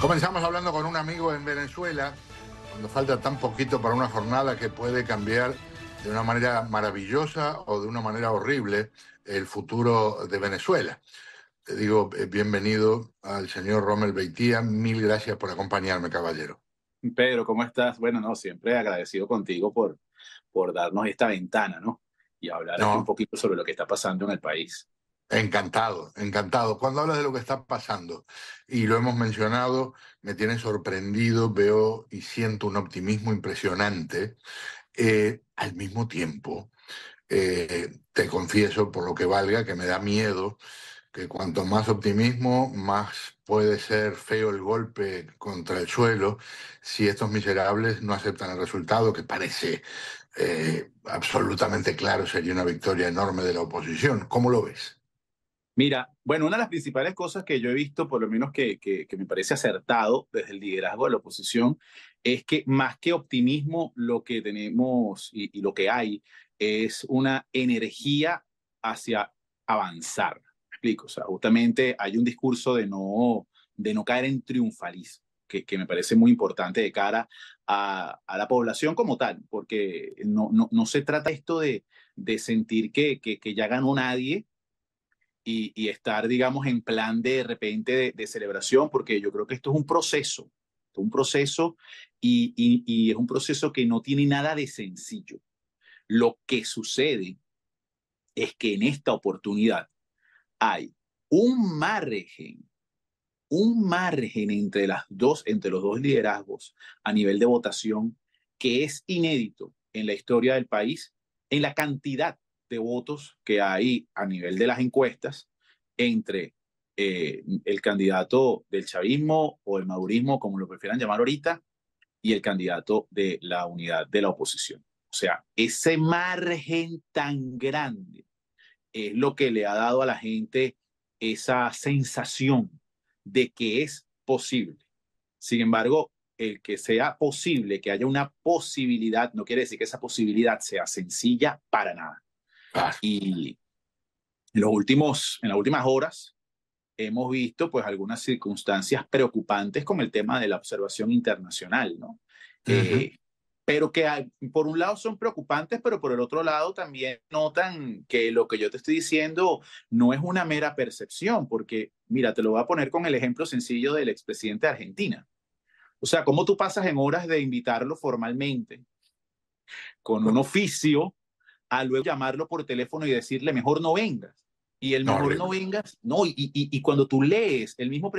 Comenzamos hablando con un amigo en Venezuela, cuando falta tan poquito para una jornada que puede cambiar de una manera maravillosa o de una manera horrible el futuro de Venezuela. Te digo, bienvenido al señor Rommel Beitía. Mil gracias por acompañarme, caballero. Pedro, ¿cómo estás? Bueno, no, siempre agradecido contigo por darnos esta ventana, ¿no? Y hablar aquí un No, poquito sobre lo que está pasando en el país. encantado, encantado. Cuando hablas de lo que está pasando, y lo hemos mencionado, me tiene sorprendido, veo y siento un optimismo impresionante. Al mismo tiempo, te confieso, por lo que valga, que me da miedo que cuanto más optimismo, más puede ser feo el golpe contra el suelo si estos miserables no aceptan el resultado, que parece absolutamente claro, sería una victoria enorme de la oposición. ¿Cómo lo ves? Mira, bueno, una de las principales cosas que yo he visto, por lo menos que me parece acertado desde el liderazgo de la oposición, es que más que optimismo, lo que tenemos y lo que hay es una energía hacia avanzar. ¿Me explico? O sea, justamente hay un discurso de no caer en triunfalismo, que me parece muy importante de cara a la población como tal, porque no se trata esto de sentir que ya ganó nadie y estar, digamos, en plan de repente de celebración, porque yo creo que esto es un proceso y es un proceso que no tiene nada de sencillo. Lo que sucede es que en esta oportunidad hay un margen, un margen entre los dos liderazgos a nivel de votación que es inédito en la historia del país, en la cantidad de votos que hay a nivel de las encuestas entre el candidato del chavismo o el madurismo, como lo prefieran llamar ahorita, y el candidato de la unidad de la oposición. O sea, ese margen tan grande es lo que le ha dado a la gente esa sensación de que es posible. Sin embargo, el que sea posible, que haya una posibilidad, no quiere decir que esa posibilidad sea sencilla para nada. Ah, Y en las últimas horas hemos visto pues algunas circunstancias preocupantes con el tema de la observación internacional, ¿no? ujú. Eh, pero que hay, por un lado son preocupantes, pero por el otro lado también notan que lo que yo te estoy diciendo no es una mera percepción, porque mira, te lo voy a poner con el ejemplo sencillo del expresidente de Argentina. O sea, ¿cómo tú pasas en horas de invitarlo formalmente con un oficio a luego llamarlo por teléfono y decirle mejor no vengas? Y el No, mejor no horrible. vengas, no, y cuando tú lees el mismo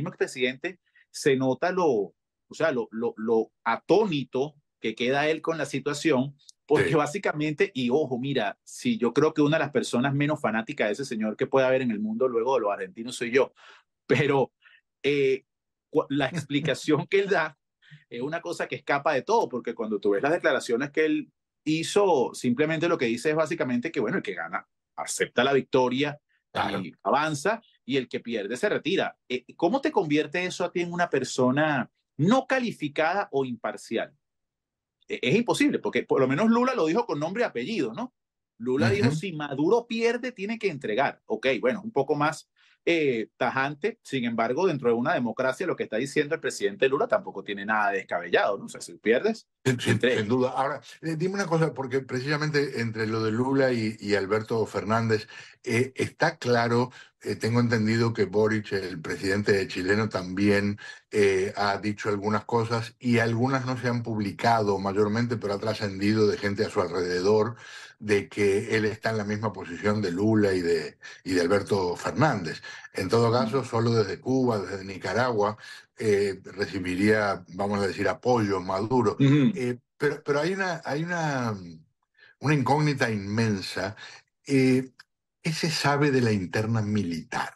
expresidente, se nota o sea, lo atónito que queda él con la situación, porque Sí. básicamente, y ojo, mira, si yo creo que una de las personas menos fanáticas de ese señor que puede haber en el mundo luego de los argentinos soy yo, pero eh, la explicación que él da es una cosa que escapa de todo, porque cuando tú ves las declaraciones que él hizo, simplemente lo que dice es básicamente que, bueno, el que gana acepta la victoria Claro. y avanza, y el que pierde se retira. ¿Cómo te convierte eso a ti en una persona no calificada o imparcial? Es imposible, porque por lo menos Lula lo dijo con nombre y apellido, ¿no? Lula dijo, Ujú. si Maduro pierde, tiene que entregar. Ok, bueno, un poco más tajante. Sin embargo, dentro de una democracia, lo que está diciendo el presidente Lula tampoco tiene nada de descabellado, ¿no? O sea, si pierdes, Sin entrega. duda. Ahora, dime una cosa, porque precisamente entre lo de Lula y Alberto Fernández, está claro, tengo entendido que Boric, el presidente chileno, también ha dicho algunas cosas y algunas no se han publicado mayormente, pero ha trascendido de gente a su alrededor de que él está en la misma posición de Lula y de Alberto Fernández. En todo caso, solo desde Cuba, desde Nicaragua, recibiría, vamos a decir, apoyo Maduro. Uh -huh. Pero una incógnita inmensa. Eh, ¿Qué se sabe de la interna militar?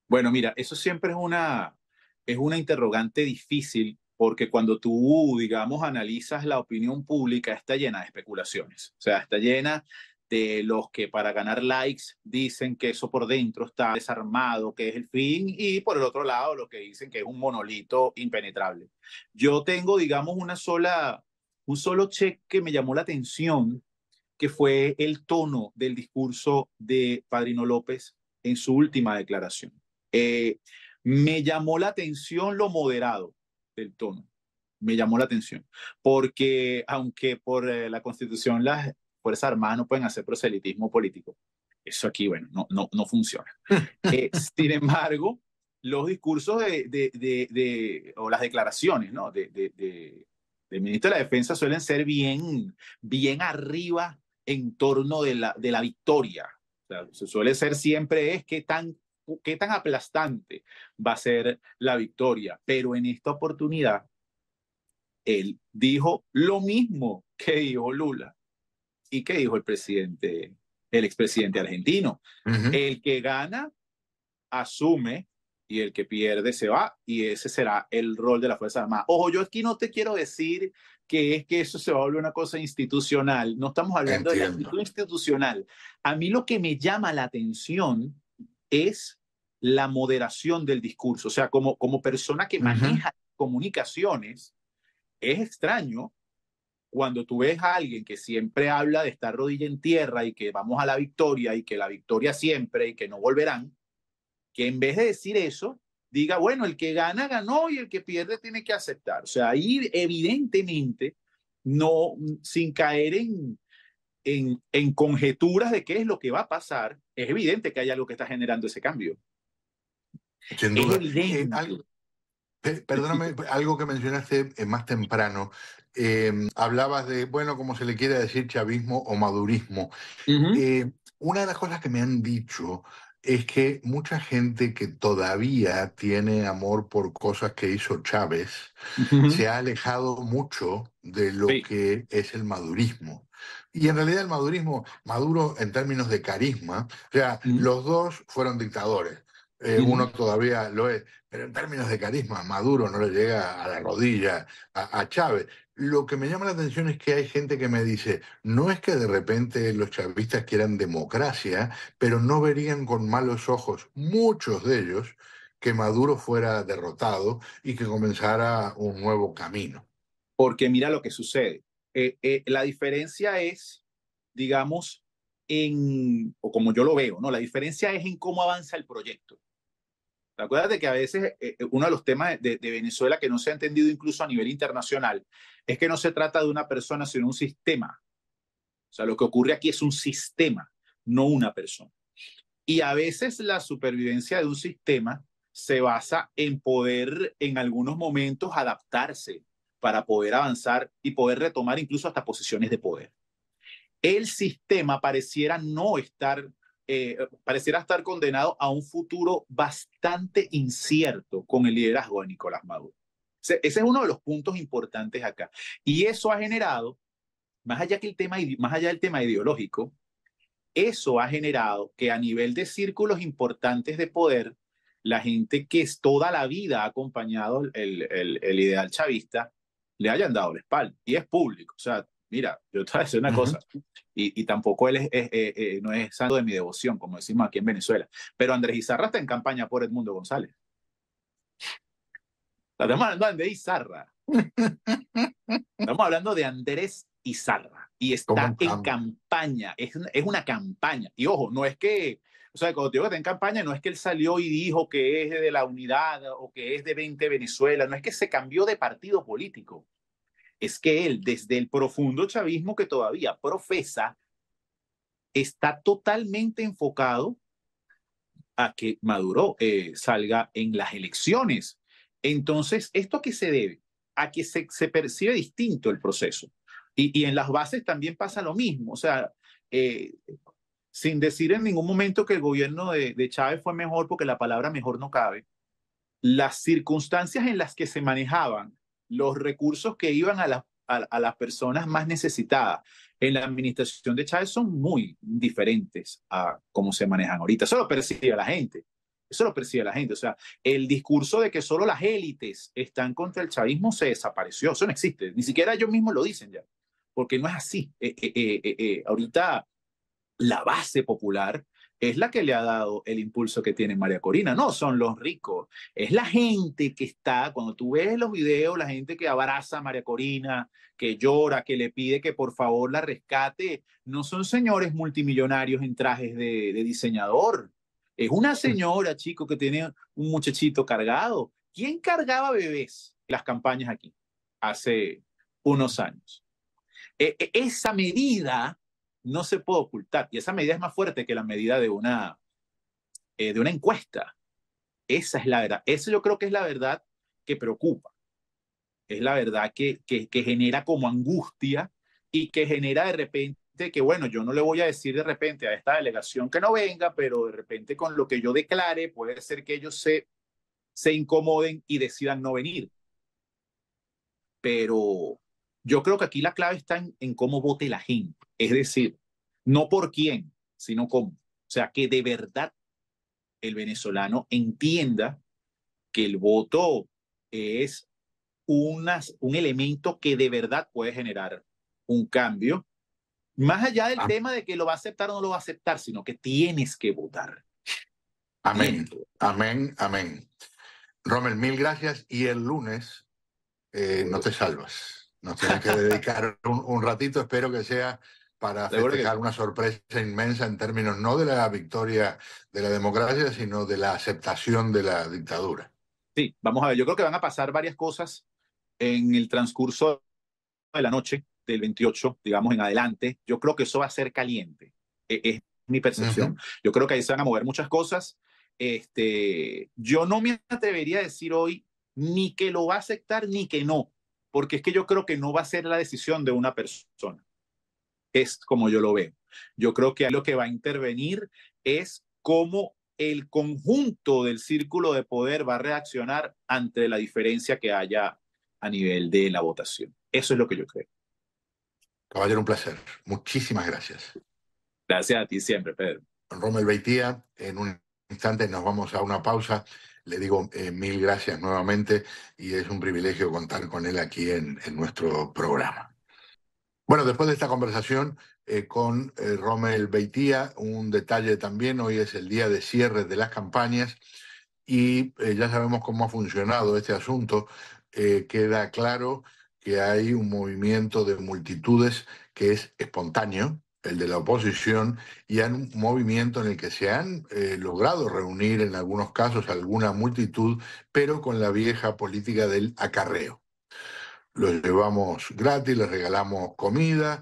Bueno, mira, eso siempre es una interrogante difícil porque cuando tú, digamos, analizas la opinión pública, está llena de especulaciones. O sea, está llena de los que para ganar likes dicen que eso por dentro está desarmado, que es el fin, y por el otro lado, lo que dicen que es un monolito impenetrable. Yo tengo, digamos, un solo check que me llamó la atención, que fue el tono del discurso de Padrino López en su última declaración. Eh, Me llamó la atención lo moderado del tono. Me llamó la atención. Porque aunque por la Constitución las Fuerzas Armadas no pueden hacer proselitismo político, eso aquí, bueno, no funciona. Sin embargo, los discursos o las declaraciones, ¿no? del ministro de la Defensa suelen ser bien arriba en torno de la victoria. O sea, se suele ser siempre es qué tan aplastante va a ser la victoria. Pero en esta oportunidad, él dijo lo mismo que dijo Lula y que dijo el expresidente argentino. Uh -huh. El que gana asume y el que pierde se va, y ese será el rol de la Fuerza Armada. Ojo, yo aquí no te quiero decir que es que eso se va a volver una cosa institucional, no estamos hablando de la Entiendo. actitud institucional. A mí lo que me llama la atención es la moderación del discurso, o sea, como persona que Uh -huh. maneja comunicaciones, es extraño cuando tú ves a alguien que siempre habla de estar rodilla en tierra y que vamos a la victoria y que la victoria siempre y que no volverán, que en vez de decir eso, diga, bueno, el que gana, ganó y el que pierde tiene que aceptar. O sea, ahí evidentemente, no, sin caer en conjeturas de qué es lo que va a pasar, es evidente que hay algo que está generando ese cambio. Sin Es duda. evidente. Te Perdóname, escucho. algo que mencionaste más temprano. Hablabas de, bueno, como se le quiere decir, chavismo o madurismo. Uh -huh, Una de las cosas que me han dicho es que mucha gente que todavía tiene amor por cosas que hizo Chávez uh -huh. se ha alejado mucho de lo Sí. que es el madurismo. Y en realidad el madurismo, Maduro en términos de carisma, o sea, Uh -huh, los dos fueron dictadores. uh -huh. Uno todavía lo es, pero en términos de carisma, Maduro no le llega a la rodilla a Chávez. Lo que me llama la atención es que hay gente que me dice, no es que de repente los chavistas quieran democracia, pero no verían con malos ojos, muchos de ellos, que Maduro fuera derrotado y que comenzara un nuevo camino. Porque mira lo que sucede. La diferencia es, digamos, o como yo lo veo, ¿no? La diferencia es en cómo avanza el proyecto. ¿Te acuerdas de que a veces uno de los temas de Venezuela que no se ha entendido incluso a nivel internacional es que no se trata de una persona, sino un sistema? O sea, lo que ocurre aquí es un sistema, no una persona. Y a veces la supervivencia de un sistema se basa en poder, en algunos momentos, adaptarse para poder avanzar y poder retomar incluso hasta posiciones de poder. El sistema pareciera estar condenado a un futuro bastante incierto con el liderazgo de Nicolás Maduro. Ese es uno de los puntos importantes acá. Y eso ha generado, más allá del tema ideológico, eso ha generado que a nivel de círculos importantes de poder, la gente que es toda la vida ha acompañado el ideal chavista, le hayan dado la espalda. Y es público. O sea, mira, yo te voy a decir una Uh -huh. cosa, y tampoco él no es santo de mi devoción, como decimos aquí en Venezuela, pero Andrés Izarra está en campaña por Edmundo González. Estamos hablando de Andrés Izarra. Estamos hablando de Andrés Izarra y está ¿Cómo en cambia? campaña, es una campaña. Y ojo, no es que, o sea, cuando digo que está en campaña, no es que él salió y dijo que es de la unidad o que es de 20 Venezuela, no es que se cambió de partido político, es que él, desde el profundo chavismo que todavía profesa, está totalmente enfocado a que Maduro salga en las elecciones. Entonces, ¿esto a qué se debe? A que se percibe distinto el proceso. Y en las bases también pasa lo mismo. O sea, eh, sin decir en ningún momento que el gobierno de Chávez fue mejor, porque la palabra mejor no cabe, las circunstancias en las que se manejaban los recursos que iban a las personas más necesitadas en la administración de Chávez son muy diferentes a cómo se manejan ahorita. Eso lo percibe la gente. Eso lo percibe la gente. O sea, el discurso de que solo las élites están contra el chavismo se desapareció. Eso no existe. Ni siquiera ellos mismos lo dicen ya. Porque no es así. Ahorita la base popular es la que le ha dado el impulso que tiene María Corina, no son los ricos, es la gente que está, cuando tú ves los videos, la gente que abraza a María Corina, que llora, que le pide que por favor la rescate, no son señores multimillonarios en trajes de diseñador, Es una señora, chico, que tiene un muchachito cargado. ¿Quién cargaba bebés en las campañas aquí hace unos años? Esa medida no se puede ocultar y esa medida es más fuerte que la medida de una encuesta. Esa es la verdad. Eso yo creo que es la verdad que preocupa. Es la verdad que genera como angustia y que genera de repente que, bueno, yo no le voy a decir de repente a esta delegación que no venga, pero de repente con lo que yo declare puede ser que ellos se incomoden y decidan no venir. Pero yo creo que aquí la clave está en cómo vote la gente. Es decir, no por quién, sino cómo. O sea, que de verdad el venezolano entienda que el voto es un elemento que de verdad puede generar un cambio, más allá del tema de que lo va a aceptar o no lo va a aceptar, sino que tienes que votar. Amén, amén, amén. Rommel, mil gracias. Y el lunes no te salvas. Nos tienes que dedicar un ratito, espero que sea para festejar una sorpresa inmensa en términos no de la victoria de la democracia, sino de la aceptación de la dictadura. Sí, vamos a ver, yo creo que van a pasar varias cosas en el transcurso de la noche del 28, digamos, en adelante. Yo creo que eso va a ser caliente, es mi percepción. Yo creo que ahí se van a mover muchas cosas. Yo no me atrevería a decir hoy ni que lo va a aceptar ni que no, porque es que yo creo que no va a ser la decisión de una persona. Es como yo lo veo. Yo creo que lo que va a intervenir es cómo el conjunto del círculo de poder va a reaccionar ante la diferencia que haya a nivel de la votación. Eso es lo que yo creo. Caballero, un placer. Muchísimas gracias. Gracias a ti siempre, Pedro. Rommel Beitia, en un instante nos vamos a una pausa. Le digo mil gracias nuevamente y es un privilegio contar con él aquí en nuestro programa. Bueno, después de esta conversación con Rommel Beitia, un detalle también, hoy es el día de cierre de las campañas y ya sabemos cómo ha funcionado este asunto. Queda claro que hay un movimiento de multitudes que es espontáneo, el de la oposición, y hay un movimiento en el que se han logrado reunir en algunos casos alguna multitud, pero con la vieja política del acarreo. Los llevamos gratis, les regalamos comida,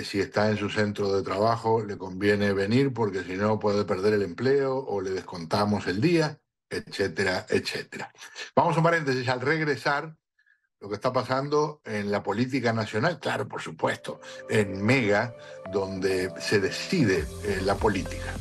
si está en su centro de trabajo le conviene venir porque si no puede perder el empleo o le descontamos el día, etcétera, etcétera. Vamos a un paréntesis. Al regresar, lo que está pasando en la política nacional, claro, por supuesto, en Mega, donde se decide la política.